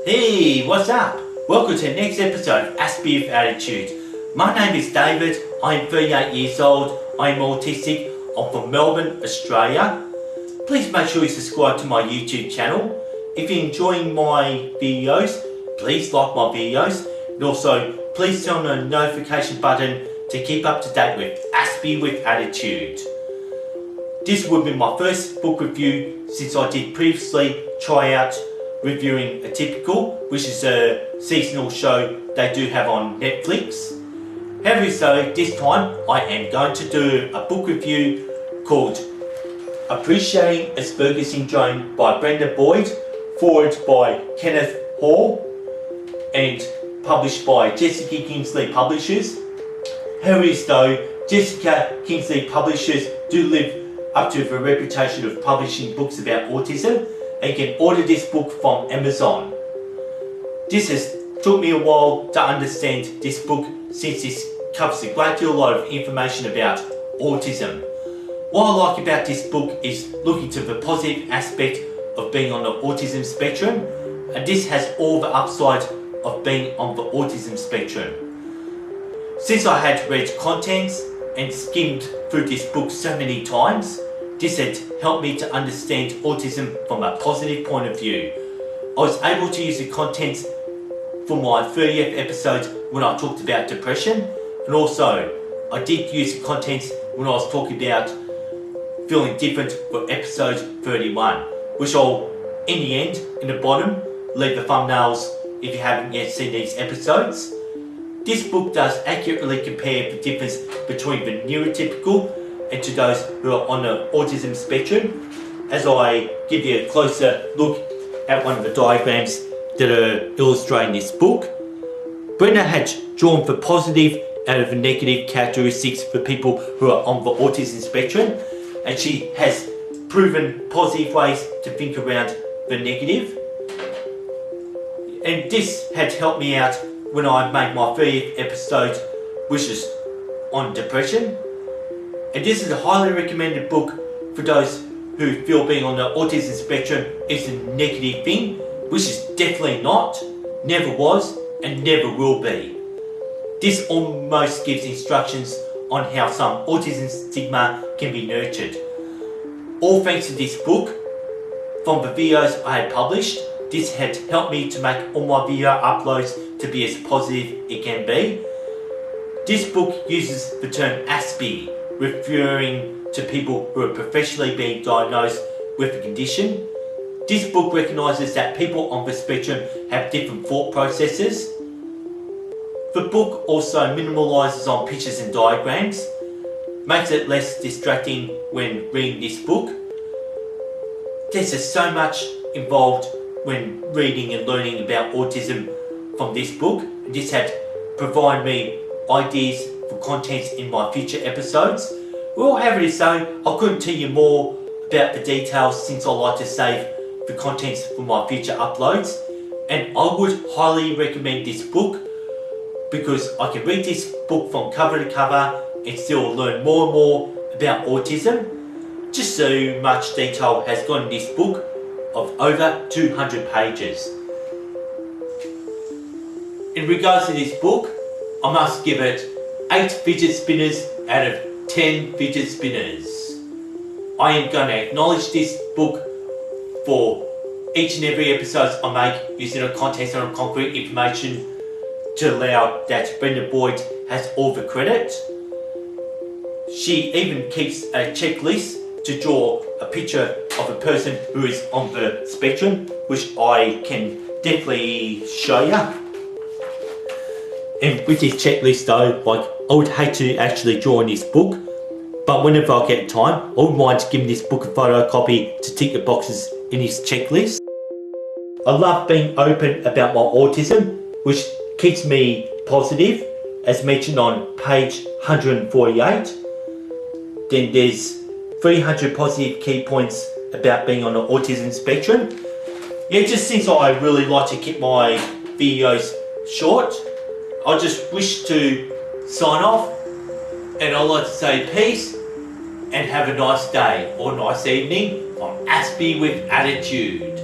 Hey, what's up? Welcome to the next episode of Aspie with Attitude. My name is David, I'm 38 years old, I'm autistic, I'm from Melbourne, Australia. Please make sure you subscribe to my YouTube channel. If you're enjoying my videos, please like my videos. And also, please turn on the notification button to keep up to date with Aspie with Attitude. This will be my first book review since I did previously try out reviewing Atypical, which is a seasonal show they do have on Netflix. However, so this time I am going to do a book review called Appreciating Asperger Syndrome by Brenda Boyd, forward by Kenneth Hall and published by Jessica Kingsley Publishers. However, though, Jessica Kingsley Publishers do live up to the reputation of publishing books about autism, and you can order this book from Amazon. This has took me a while to understand this book since this covers a great deal of information about autism. What I like about this book is looking to the positive aspect of being on the autism spectrum, and this has all the upside of being on the autism spectrum. Since I had read contents and skimmed through this book so many times, this had helped me to understand autism from a positive point of view. I was able to use the contents for my 30th episode when I talked about depression, and also I did use the contents when I was talking about feeling different for episode 31, which I'll, in the end, in the bottom, leave the thumbnails if you haven't yet seen these episodes. This book does accurately compare the difference between the neurotypical and to those who are on the autism spectrum, as I give you a closer look at one of the diagrams that are illustrating this book. Brenda had drawn the positive out of the negative characteristics for people who are on the autism spectrum, and she has proven positive ways to think around the negative. And this had helped me out when I made my 30th episode, which is on depression. And this is a highly recommended book for those who feel being on the autism spectrum is a negative thing, which is definitely not, never was, and never will be. This almost gives instructions on how some autism stigma can be nurtured. All thanks to this book, from the videos I had published, this had helped me to make all my video uploads to be as positive it can be. This book uses the term Aspie, referring to people who are professionally being diagnosed with the condition. This book recognises that people on the spectrum have different thought processes. The book also minimalises on pictures and diagrams, makes it less distracting when reading this book. There's just so much involved when reading and learning about autism from this book. This had provided me ideas for contents in my future episodes. Well, however it is so, I couldn't tell you more about the details since I like to save the contents for my future uploads. And I would highly recommend this book because I can read this book from cover to cover and still learn more and more about autism. Just so much detail has gone in this book of over 200 pages. In regards to this book, I must give it 8 fidget spinners out of 10 fidget spinners. I am going to acknowledge this book for each and every episode I make using the context and concrete information to allow that Brenda Boyd has all the credit. She even keeps a checklist to draw a picture of a person who is on the spectrum, which I can definitely show you. And with this checklist though, I would hate to actually draw in this book, but whenever I get time, I wouldn't mind giving this book a photocopy to tick the boxes in this checklist. I love being open about my autism, which keeps me positive, as mentioned on page 148. Then there's 300 positive key points about being on the autism spectrum. Yeah, just since I really like to keep my videos short, I just wish to sign off, and I'd like to say peace and have a nice day or nice evening from Aspie with Attitude.